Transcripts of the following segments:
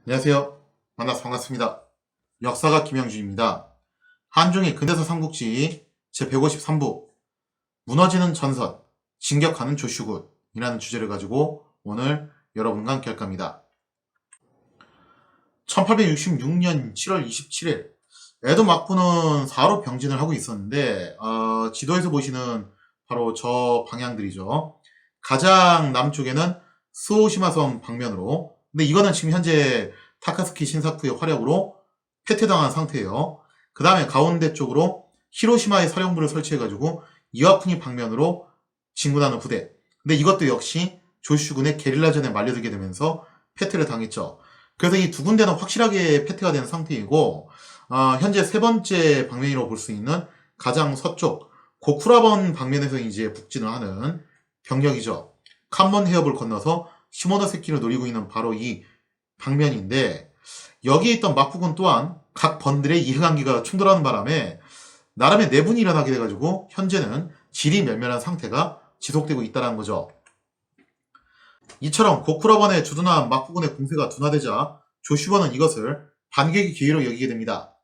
안녕하세요. 만나서 반갑습니다. 역사가 김영준입니다. 한중일 근대사 삼국지 제153부 무너지는 전선, 진격하는 조슈군이라는 주제를 가지고 오늘 여러분과 함께 할 겁니다. 1866년 7월 27일 에도 막부는 4로 병진을 하고 있었는데 지도에서 보시는 바로 저 방향들이죠. 가장 남쪽에는 스오시마섬 방면으로, 근데 이거는 지금 현재 타카스키 신사쿠의 활약으로 패퇴당한 상태예요. 그 다음에 가운데 쪽으로 히로시마에 사령부를 설치해가지고 이와쿠니 방면으로 진군하는 부대. 근데 이것도 역시 조슈군의 게릴라전에 말려들게 되면서 패퇴를 당했죠. 그래서 이 두 군데는 확실하게 패퇴가 된 상태이고, 현재 세 번째 방면이라고 볼 수 있는 가장 서쪽 고쿠라번 방면에서 이제 북진을 하는 병력이죠. 칸먼 해협을 건너서 시모노세키를 노리고 있는 바로 이 방면인데, 여기에 있던 막부군 또한 각 번들의 이해관계가 충돌하는 바람에 나름의 내분이 일어나게 돼가지고 현재는 질이 멸멸한 상태가 지속되고 있다는 거죠. 이처럼 고쿠라번에 주둔한 막부군의 공세가 둔화되자 조슈아는 이것을 반격의 기회로 여기게 됩니다.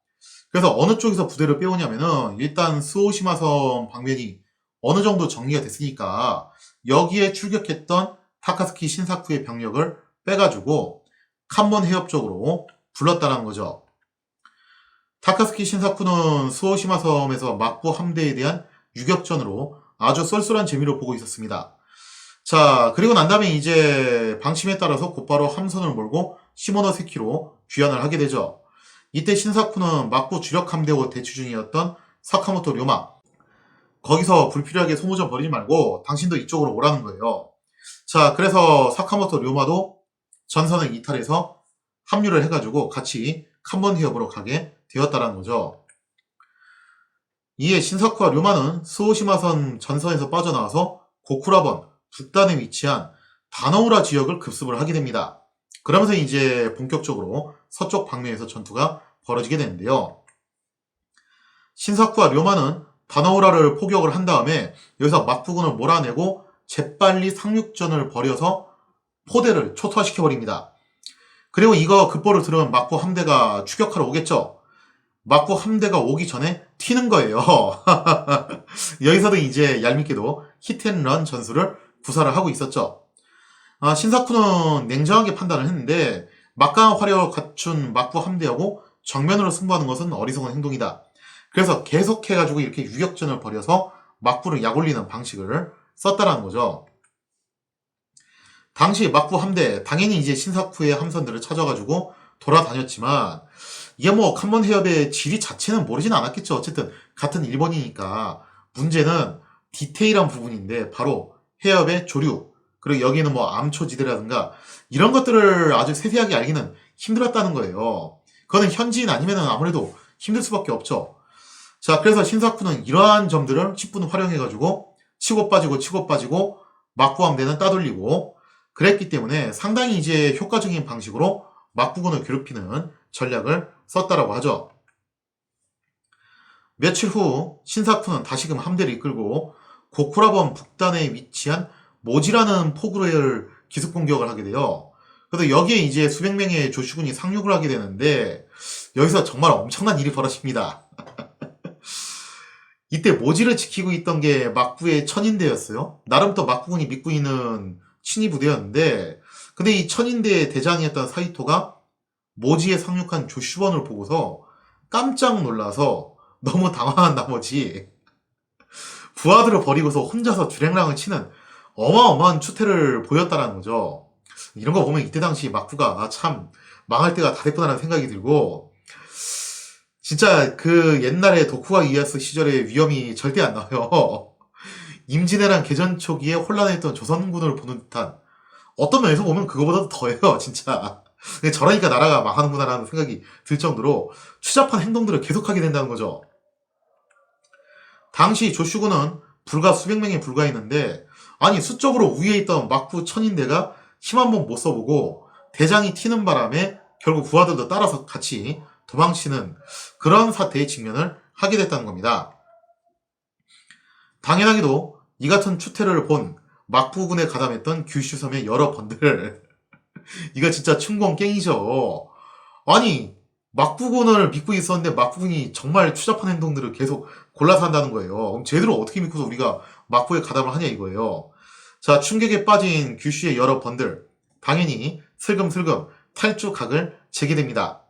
그래서 어느 쪽에서 부대를 빼오냐면은 일단 스오시마섬 방면이 어느 정도 정리가 됐으니까 여기에 출격했던 타카스키 신사쿠의 병력을 빼가지고 칸먼 해협 쪽으로 불렀다는 거죠. 타카스키 신사쿠는 스오시마 섬에서 막부 함대에 대한 유격전으로 아주 쏠쏠한 재미를 보고 있었습니다. 자, 그리고 난 다음에 이제 방침에 따라서 곧바로 함선을 몰고 시모노세키로 귀환을 하게 되죠. 이때 신사쿠는 막부 주력 함대와 대치 중이었던 사카모토 료마, 거기서 불필요하게 소모전 벌이지 말고 당신도 이쪽으로 오라는 거예요. 자, 그래서 사카모토 료마도 전선을 이탈해서 합류를 해가지고 같이 칸먼 해협으로 가게 되었다는 거죠. 이에 신사쿠와 료마는 스오시마선 전선에서 빠져나와서 고쿠라번 북단에 위치한 다노우라 지역을 급습을 하게 됩니다. 그러면서 이제 본격적으로 서쪽 방면에서 전투가 벌어지게 되는데요. 신사쿠와 료마는 다노우라를 포격을 한 다음에 여기서 막부군을 몰아내고 재빨리 상륙전을 벌여서 포대를 초토화시켜버립니다. 그리고 이거 급보를 들은 막부 함대가 추격하러 오겠죠. 막부 함대가 오기 전에 튀는 거예요. 여기서도 이제 얄밉게도 히트앤런 전술을 구사를 하고 있었죠. 신사쿠는 냉정하게 판단을 했는데 막강한 화력을 갖춘 막부 함대하고 정면으로 승부하는 것은 어리석은 행동이다. 그래서 계속해가지고 이렇게 유격전을 벌여서 막부를 약올리는 방식을 썼다라는 거죠. 당시 막부 함대, 당연히 이제 신사쿠의 함선들을 찾아가지고 돌아다녔지만, 이게 뭐 칸먼 해협의 지리 자체는 모르진 않았겠죠. 어쨌든 같은 일본이니까. 문제는 디테일한 부분인데 바로 해협의 조류, 그리고 여기는 뭐 암초지대라든가 이런 것들을 아주 세세하게 알기는 힘들었다는 거예요. 그거는 현지인 아니면 아무래도 힘들 수밖에 없죠. 자, 그래서 신사쿠는 이러한 점들을 10분 활용해가지고 치고 빠지고 막부 함대는 따돌리고 그랬기 때문에 상당히 이제 효과적인 방식으로 막부군을 괴롭히는 전략을 썼다라고 하죠. 며칠 후 신사쿠는 다시금 함대를 이끌고 고쿠라번 북단에 위치한 모지라는 포구를 기습 공격을 하게 돼요. 그래서 여기에 이제 수백 명의 조슈군이 상륙을 하게 되는데 여기서 정말 엄청난 일이 벌어집니다. 이때 모지를 지키고 있던 게 막부의 천인대였어요. 나름 또 막부군이 믿고 있는 친위 부대였는데, 근데 이 천인대의 대장이었던 사이토가 모지에 상륙한 조슈원을 보고서 깜짝 놀라서 너무 당황한 나머지 부하들을 버리고서 혼자서 주랭랑을 치는 어마어마한 추태를 보였다는 거죠. 이런 거 보면 이때 당시 막부가 참 망할 때가 다 됐구나라는 생각이 들고, 진짜 그 옛날에 도쿠가 이에야스 시절의 위험이 절대 안 나와요. 임진왜란 개전 초기에 혼란했던 조선군을 보는 듯한, 어떤 면에서 보면 그거보다도 더해요, 진짜. 저러니까 나라가 망하는구나라는 생각이 들 정도로 추잡한 행동들을 계속하게 된다는 거죠. 당시 조슈군은 불과 수백 명에 불과했는데, 아니 수적으로 위에 있던 막부 천인대가 힘 한 번 못 써보고 대장이 튀는 바람에 결국 부하들도 따라서 같이 도망치는 그런 사태에 직면을 하게 됐다는 겁니다. 당연하게도 이 같은 추태를 본 막부군에 가담했던 규슈섬의 여러 번들, 이거 진짜 춘공 깽이죠. 아니, 막부군을 믿고 있었는데 막부군이 정말 추잡한 행동들을 계속 골라서 한다는 거예요. 그럼 쟤들을 어떻게 믿고서 우리가 막부에 가담을 하냐 이거예요. 자, 충격에 빠진 규슈의 여러 번들. 당연히 슬금슬금 탈주각을 재게 됩니다.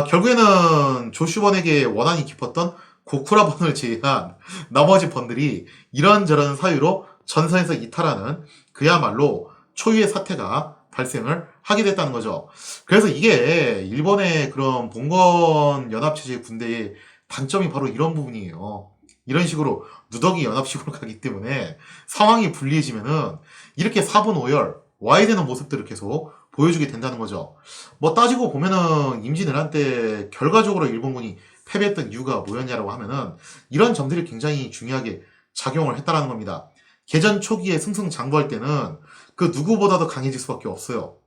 결국에는 조슈번에게 원한이 깊었던 고쿠라번을 제외한 나머지 번들이 이런저런 사유로 전선에서 이탈하는 그야말로 초유의 사태가 발생을 하게 됐다는 거죠. 그래서 이게 일본의 그런 봉건 연합체제 군대의 단점이 바로 이런 부분이에요. 이런 식으로 누더기 연합식으로 가기 때문에 상황이 불리해지면은 이렇게 사분오열 와야 되는 모습들을 계속 보여주게 된다는 거죠. 뭐 따지고 보면은 임진왜란 때 결과적으로 일본군이 패배했던 이유가 뭐였냐라고 하면은 이런 점들이 굉장히 중요하게 작용을 했다라는 겁니다. 개전 초기에 승승장구할 때는 그 누구보다도 강해질 수밖에 없어요.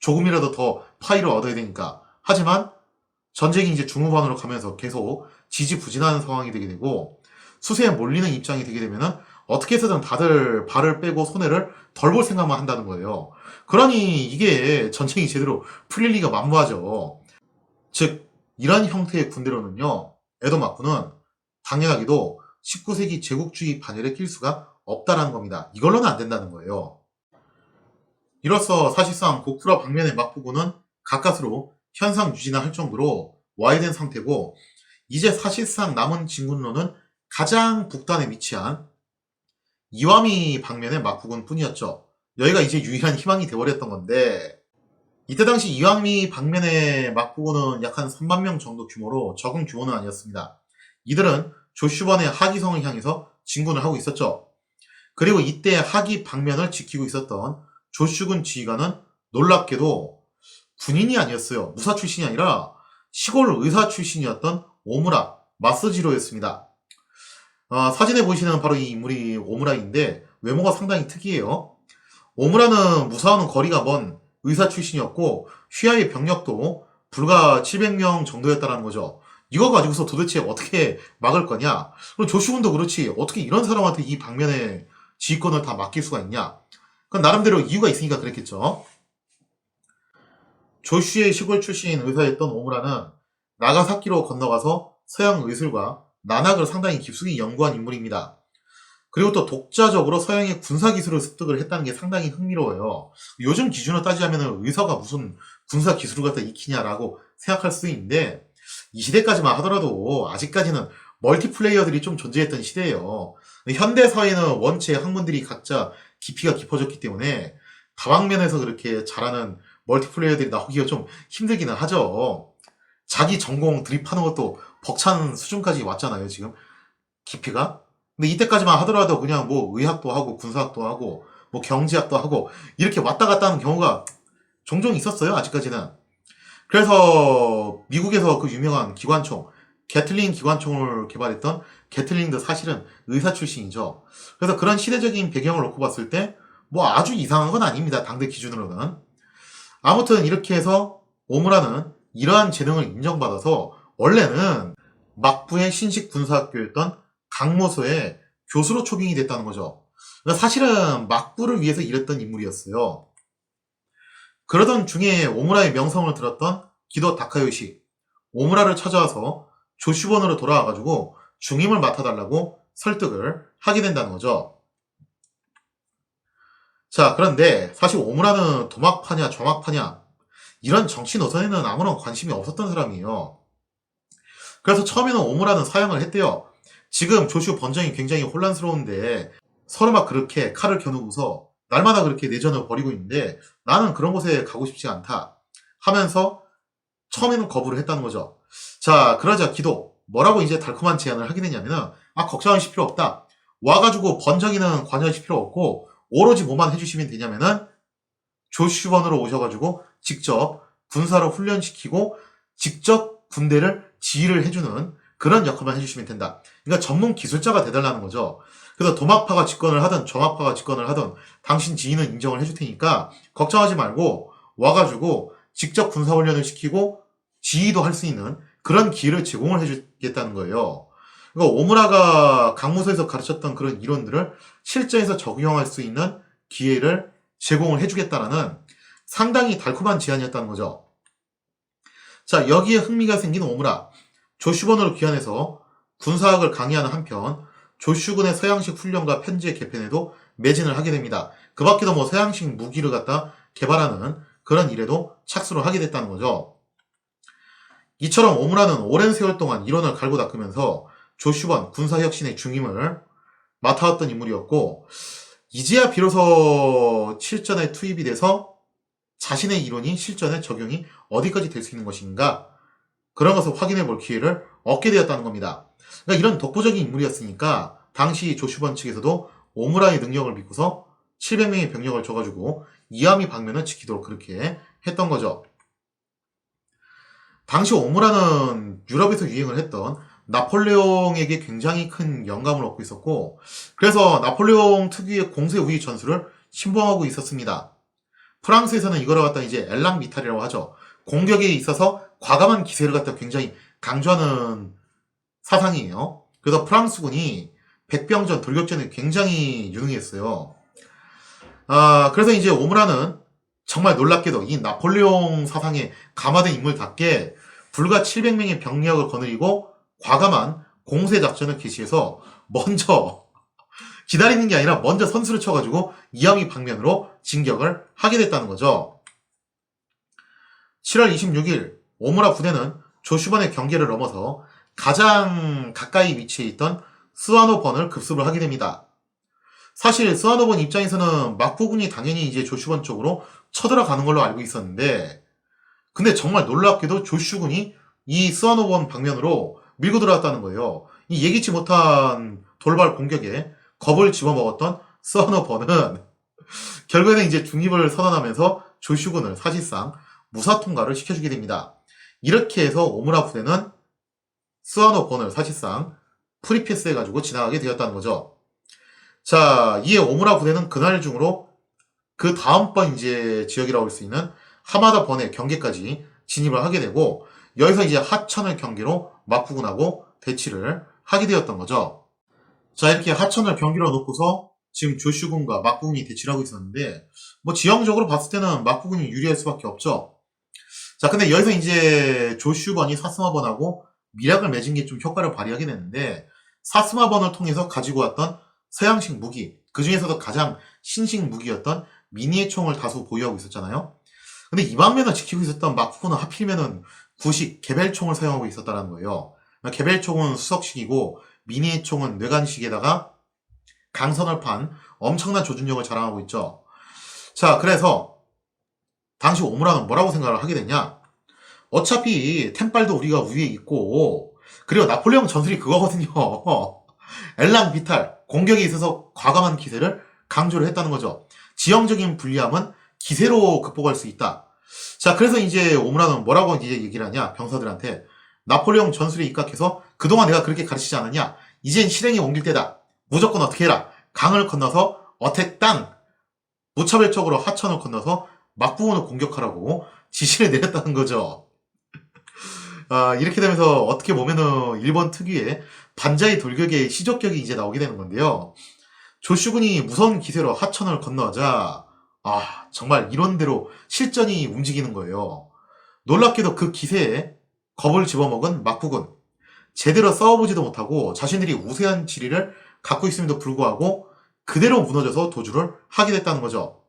조금이라도 더 파이를 얻어야 되니까. 하지만 전쟁이 이제 중후반으로 가면서 계속 지지부진하는 상황이 되게 되고 수세에 몰리는 입장이 되게 되면은 어떻게 해서든 다들 발을 빼고 손해를 덜 볼 생각만 한다는 거예요. 그러니 이게 전쟁이 제대로 풀릴 리가 만무하죠. 즉 이런 형태의 군대로는요. 에도 막군은 당연하게도 19세기 제국주의 반열에 낄 수가 없다라는 겁니다. 이걸로는 안 된다는 거예요. 이로써 사실상 고쿠라 방면의 막부군은 가까스로 현상 유지나 할 정도로 와해된 상태고 이제 사실상 남은 진군로는 가장 북단에 위치한 이와미 방면의 막부군 뿐이었죠. 여기가 이제 유일한 희망이 되어버렸던 건데 이때 당시 이와미 방면의 막부군은 약 한 3만 명 정도 규모로 적은 규모는 아니었습니다. 이들은 조슈번의 하기성을 향해서 진군을 하고 있었죠. 그리고 이때 하기 방면을 지키고 있었던 조슈군 지휘관은 놀랍게도 군인이 아니었어요. 무사 출신이 아니라 시골 의사 출신이었던 오무라 마스지로였습니다. 사진에 보이시는 바로 이 인물이 오무라인데 외모가 상당히 특이해요. 오무라는 무사와는 거리가 먼 의사 출신이었고 휘하의 병력도 불과 700명 정도였다는 거죠. 이거 가지고서 도대체 어떻게 막을 거냐? 그럼 조슈군도 그렇지. 어떻게 이런 사람한테 이 방면의 지휘권을 다 맡길 수가 있냐? 그건 나름대로 이유가 있으니까 그랬겠죠. 조슈의 시골 출신 의사였던 오무라는 나가사키로 건너가서 서양 의술과 난학을 상당히 깊숙이 연구한 인물입니다. 그리고 또 독자적으로 서양의 군사기술을 습득을 했다는 게 상당히 흥미로워요. 요즘 기준으로 따지자면 의사가 무슨 군사기술을 갖다 익히냐라고 생각할 수 있는데 이 시대까지만 하더라도 아직까지는 멀티플레이어들이 좀 존재했던 시대예요. 현대 사회는 원체 학문들이 각자 깊이가 깊어졌기 때문에 다방면에서 그렇게 잘하는 멀티플레이어들이 나오기가 좀 힘들기는 하죠. 자기 전공 드립하는 것도 벅찬 수준까지 왔잖아요, 지금. 깊이가. 근데 이때까지만 하더라도 그냥 뭐 의학도 하고 군사학도 하고 뭐 경제학도 하고 이렇게 왔다 갔다 하는 경우가 종종 있었어요, 아직까지는. 그래서 미국에서 그 유명한 기관총, 게틀링 기관총을 개발했던 게틀링도 사실은 의사 출신이죠. 그래서 그런 시대적인 배경을 놓고 봤을 때 뭐 아주 이상한 건 아닙니다. 당대 기준으로는. 아무튼 이렇게 해서 오무라는 이러한 재능을 인정받아서 원래는 막부의 신식 군사학교였던 강모소의 교수로 초빙이 됐다는 거죠. 그러니까 사실은 막부를 위해서 일했던 인물이었어요. 그러던 중에 오무라의 명성을 들었던 기도 다카요시, 오무라를 찾아와서 조슈번으로 돌아와가지고 중임을 맡아달라고 설득을 하게 된다는 거죠. 자, 그런데 사실 오무라는 도막파냐 좌막파냐 이런 정치 노선에는 아무런 관심이 없었던 사람이에요. 그래서 처음에는 오무라는 사양을 했대요. 지금 조슈 번정이 굉장히 혼란스러운데 서로 막 그렇게 칼을 겨누고서 날마다 그렇게 내전을 벌이고 있는데 나는 그런 곳에 가고 싶지 않다 하면서 처음에는 거부를 했다는 거죠. 자, 그러자 기도 뭐라고 이제 달콤한 제안을 하게 되냐면은 걱정하실 필요 없다. 와가지고 번정이는 관여하실 필요 없고 오로지 뭐만 해주시면 되냐면은 조슈번으로 오셔가지고 직접 군사를 훈련시키고 직접 군대를 지휘를 해주는 그런 역할만 해주시면 된다. 그러니까 전문 기술자가 되달라는 거죠. 그래서 도막파가 집권을 하든 좌막파가 집권을 하든 당신 지휘는 인정을 해줄 테니까 걱정하지 말고 와가지고 직접 군사훈련을 시키고 지휘도 할 수 있는 그런 기회를 제공을 해주겠다는 거예요. 그러니까 오무라가 강무소에서 가르쳤던 그런 이론들을 실전에서 적용할 수 있는 기회를 제공을 해주겠다라는 상당히 달콤한 제안이었다는 거죠. 자, 여기에 흥미가 생긴 오무라. 조슈번으로 귀환해서 군사학을 강의하는 한편 조슈군의 서양식 훈련과 편지의 개편에도 매진을 하게 됩니다. 그 밖에도 뭐 서양식 무기를 갖다 개발하는 그런 일에도 착수를 하게 됐다는 거죠. 이처럼 오무라는 오랜 세월 동안 이론을 갈고 닦으면서 조슈번 군사혁신의 중임을 맡아왔던 인물이었고, 이제야 비로소 실전에 투입이 돼서 자신의 이론이 실전에 적용이 어디까지 될 수 있는 것인가, 그런 것을 확인해 볼 기회를 얻게 되었다는 겁니다. 그러니까 이런 독보적인 인물이었으니까 당시 조슈번 측에서도 오무라의 능력을 믿고서 700명의 병력을 줘가지고 이아미 방면을 지키도록 그렇게 했던 거죠. 당시 오무라는 유럽에서 유행을 했던 나폴레옹에게 굉장히 큰 영감을 얻고 있었고, 그래서 나폴레옹 특유의 공세 우위 전술을 신봉하고 있었습니다. 프랑스에서는 이거를 갖다 이제 엘랑 미탈이라고 하죠. 공격에 있어서 과감한 기세를 갖다 굉장히 강조하는 사상이에요. 그래서 프랑스군이 백병전, 돌격전에 굉장히 유능했어요. 그래서 이제 오무라는 정말 놀랍게도 이 나폴레옹 사상에 감화된 인물답게 불과 700명의 병력을 거느리고 과감한 공세 작전을 개시해서 먼저 기다리는 게 아니라 먼저 선수를 쳐가지고 이아미 방면으로 진격을 하게 됐다는 거죠. 7월 26일 오무라 부대는 조슈번의 경계를 넘어서 가장 가까이 위치해 있던 스와노번을 급습을 하게 됩니다. 사실 스와노번 입장에서는 막부군이 당연히 이제 조슈번 쪽으로 쳐들어가는 걸로 알고 있었는데, 근데 정말 놀랍게도 조슈군이 이 스와노번 방면으로 밀고 들어왔다는 거예요. 이 예기치 못한 돌발 공격에 겁을 집어먹었던 스와노번은 결국에는 이제 중립을 선언하면서 조슈군을 사실상 무사 통과를 시켜주게 됩니다. 이렇게 해서 오무라 부대는 스와노번을 사실상 프리패스해가지고 지나가게 되었다는 거죠. 자, 이에 오무라 부대는 그날 중으로 그 다음번 이제 지역이라고 할 수 있는 하마다 번의 경계까지 진입을 하게 되고, 여기서 이제 하천을 경계로 막부군하고 대치를 하게 되었던 거죠. 자, 이렇게 하천을 경계로 놓고서 지금 조슈군과 막부군이 대치를 하고 있었는데, 뭐 지형적으로 봤을 때는 막부군이 유리할 수밖에 없죠. 자, 근데 여기서 이제 조슈번이 사스마번하고 밀약을 맺은 게 좀 효과를 발휘하게 되는데, 사스마번을 통해서 가지고 왔던 서양식 무기, 그 중에서도 가장 신식 무기였던 미니의 총을 다수 보유하고 있었잖아요. 근데 이 방면을 지키고 있었던 막부군은 하필이면은 구식 개벨총을 사용하고 있었다는 거예요. 개벨총은 수석식이고 미니의 총은 뇌관식에다가 강선을 판 엄청난 조준력을 자랑하고 있죠. 자, 그래서 당시 오무라는 뭐라고 생각을 하게 됐냐? 어차피 템빨도 우리가 위에 있고, 그리고 나폴레옹 전술이 그거거든요. 엘랑 비탈, 공격에 있어서 과감한 기세를 강조를 했다는 거죠. 지형적인 불리함은 기세로 극복할 수 있다. 자, 그래서 이제 오무라는 뭐라고 이제 얘기를 하냐? 병사들한테 나폴레옹 전술에 입각해서 그동안 내가 그렇게 가르치지 않았냐? 이젠 실행에 옮길 때다. 무조건 어떻게 해라. 강을 건너서 어택 땅! 무차별적으로 하천을 건너서 막부군을 공격하라고 지시를 내렸다는 거죠. 이렇게 되면서 어떻게 보면은 일본 특유의 반자의 돌격의 시적격이 이제 나오게 되는 건데요. 조슈군이 무서운 기세로 하천을 건너자 정말 이론대로 실전이 움직이는 거예요. 놀랍게도 그 기세에 겁을 집어먹은 막부군, 제대로 싸워보지도 못하고 자신들이 우세한 지리를 갖고 있음에도 불구하고 그대로 무너져서 도주를 하게 됐다는 거죠.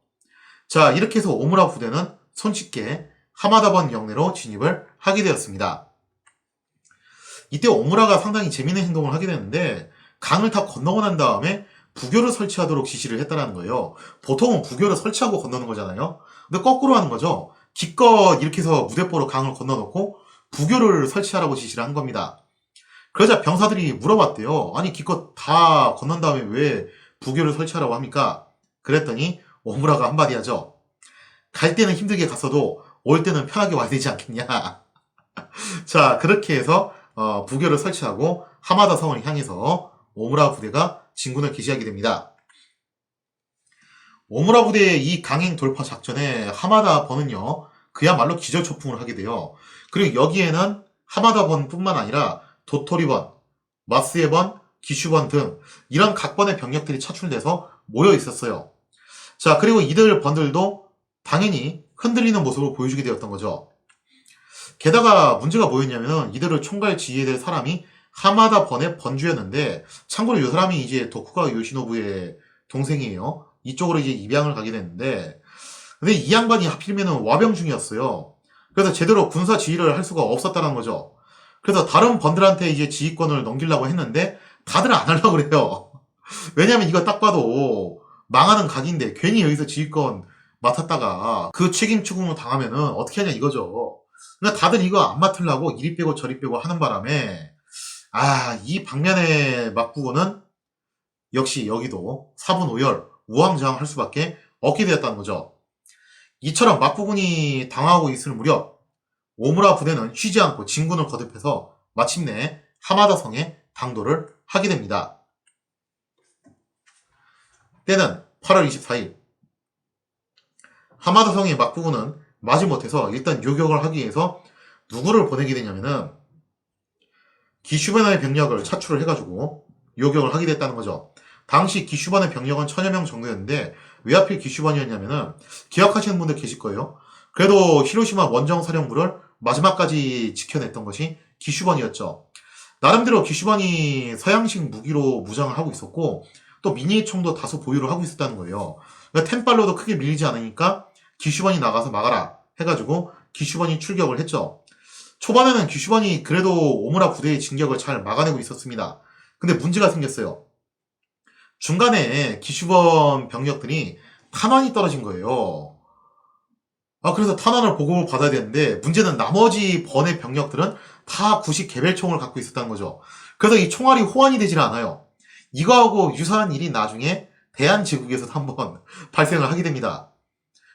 자, 이렇게 해서 오무라 부대는 손쉽게 하마다번 영내로 진입을 하게 되었습니다. 이때 오무라가 상당히 재미있는 행동을 하게 되는데, 강을 다 건너고 난 다음에 부교를 설치하도록 지시를 했다는 거예요. 보통은 부교를 설치하고 건너는 거잖아요. 근데 거꾸로 하는 거죠. 기껏 이렇게 해서 무대포로 강을 건너놓고 부교를 설치하라고 지시를 한 겁니다. 그러자 병사들이 물어봤대요. 아니, 기껏 다 건넌 다음에 왜 부교를 설치하라고 합니까? 그랬더니 오무라가 한마디 하죠. 갈 때는 힘들게 갔어도 올 때는 편하게 와야 되지 않겠냐. 자, 그렇게 해서 부교를 설치하고 하마다 성을 향해서 오무라 부대가 진군을 개시하게 됩니다. 오무라 부대의 이 강행 돌파 작전에 하마다 번은요, 그야말로 기절초풍을 하게 돼요. 그리고 여기에는 하마다 번뿐만 아니라 도토리번, 마스에번, 기슈번 등 이런 각번의 병력들이 차출돼서 모여 있었어요. 자, 그리고 이들 번들도 당연히 흔들리는 모습을 보여주게 되었던 거죠. 게다가 문제가 뭐였냐면은 이들을 총괄 지휘해야 될 사람이 하마다 번의 번주였는데, 참고로 이 사람이 이제 도쿠가와 요시노부의 동생이에요. 이쪽으로 이제 입양을 가게 됐는데, 근데 이 양반이 하필이면은 와병 중이었어요. 그래서 제대로 군사 지휘를 할 수가 없었다는 거죠. 그래서 다른 번들한테 이제 지휘권을 넘기려고 했는데 다들 안 하려고 그래요. 왜냐면 이거 딱 봐도 망하는 각인데 괜히 여기서 지휘권 맡았다가 그 책임 추궁을 당하면은 어떻게 하냐 이거죠. 그러니까 다들 이거 안 맡으려고 이리 빼고 저리 빼고 하는 바람에, 이 방면의 막부고는 역시 여기도 사분오열, 우왕좌왕할 수밖에 없게 되었다는 거죠. 이처럼 막부군이 당하고 있을 무렵 오무라 부대는 쉬지 않고 진군을 거듭해서 마침내 하마다 성에 당도를 하게 됩니다. 때는 8월 24일. 하마다 성의 막부군은 마지못해서 일단 요격을 하기 위해서 누구를 보내게 되냐면은 기슈반의 병력을 차출을 해가지고 요격을 하게 됐다는 거죠. 당시 기슈반의 병력은 1000여 명 정도였는데 왜 하필 기슈반이었냐면은 기억하시는 분들 계실 거예요. 그래도 히로시마 원정사령부를 마지막까지 지켜냈던 것이 기슈반이었죠. 나름대로 기슈반이 서양식 무기로 무장을 하고 있었고 또 미니 총도 다수 보유를 하고 있었다는 거예요. 그러니까 템빨로도 크게 밀리지 않으니까 기슈반이 나가서 막아라 해가지고 기슈반이 출격을 했죠. 초반에는 기슈반이 그래도 오무라 부대의 진격을 잘 막아내고 있었습니다. 근데 문제가 생겼어요. 중간에 기슈번 병력들이 탄환이 떨어진 거예요. 그래서 탄환을 보고받아야 되는데 문제는 나머지 번의 병력들은 다 구식 개별총을 갖고 있었다는 거죠. 그래서 이 총알이 호환이 되질 않아요. 이거하고 유사한 일이 나중에 대한제국에서도 한번 발생을 하게 됩니다.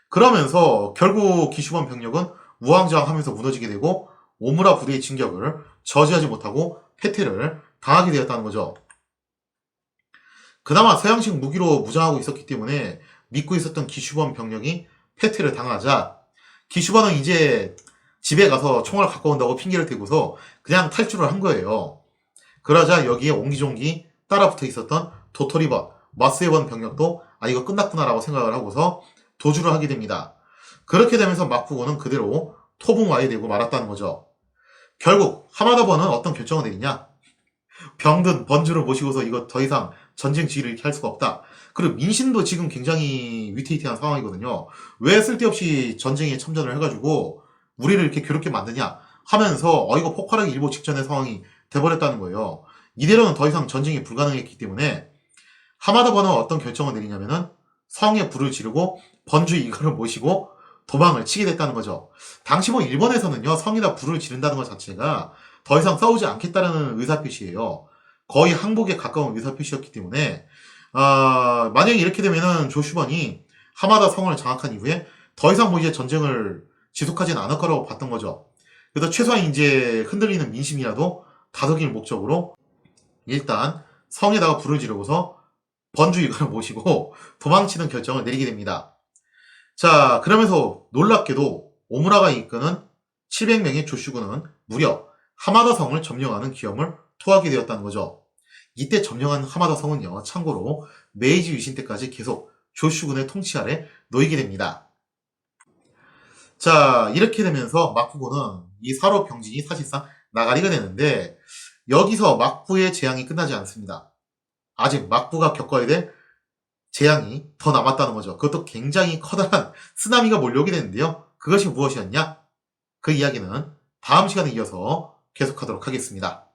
그러면서 결국 기슈번 병력은 우왕좌왕하면서 무너지게 되고 오무라 부대의 진격을 저지하지 못하고 패퇴를 당하게 되었다는 거죠. 그나마 서양식 무기로 무장하고 있었기 때문에 믿고 있었던 기슈번 병력이 패퇴를 당하자 기슈번은 이제 집에 가서 총알 갖고 온다고 핑계를 대고서 그냥 탈출을 한 거예요. 그러자 여기에 옹기종기 따라붙어 있었던 도토리번, 마스에번 병력도 이거 끝났구나라고 생각을 하고서 도주를 하게 됩니다. 그렇게 되면서 막부고는 그대로 토붕와에 되고 말았다는 거죠. 결국 하마다번은 어떤 결정을 내리냐? 병든 번주를 모시고서 이거 더 이상 전쟁 지휘를 이렇게 할 수가 없다. 그리고 민심도 지금 굉장히 위태위태한 상황이거든요. 왜 쓸데없이 전쟁에 참전을 해가지고 우리를 이렇게 괴롭게 만드냐 하면서 이거 폭발하기 일보 직전의 상황이 돼버렸다는 거예요. 이대로는 더 이상 전쟁이 불가능했기 때문에 하마다번은 어떤 결정을 내리냐면은 성에 불을 지르고 번주 이거를 모시고 도망을 치게 됐다는 거죠. 당시 일본에서는요, 성에다 불을 지른다는 것 자체가 더 이상 싸우지 않겠다는 의사표시예요. 거의 항복에 가까운 의사표시였기 때문에, 만약에 이렇게 되면은 조슈번이 하마다 성을 장악한 이후에 더 이상 이제 전쟁을 지속하지는 않을 거라고 봤던 거죠. 그래서 최소한 이제 흔들리는 민심이라도 다독일 목적으로 일단 성에다가 불을 지르고서 번주 이거를 모시고 도망치는 결정을 내리게 됩니다. 자, 그러면서 놀랍게도 오무라가 이끄는 700명의 조슈군은 무려 하마다 성을 점령하는 기염을 토하게 되었다는 거죠. 이때 점령한 하마다 성은요, 참고로 메이지 유신 때까지 계속 조슈군의 통치 아래 놓이게 됩니다. 자, 이렇게 되면서 막부고는 이 사로 병진이 사실상 나가리가 되는데 여기서 막부의 재앙이 끝나지 않습니다. 아직 막부가 겪어야 될 재앙이 더 남았다는 거죠. 그것도 굉장히 커다란 쓰나미가 몰려오게 되는데요. 그것이 무엇이었냐? 그 이야기는 다음 시간에 이어서 계속하도록 하겠습니다.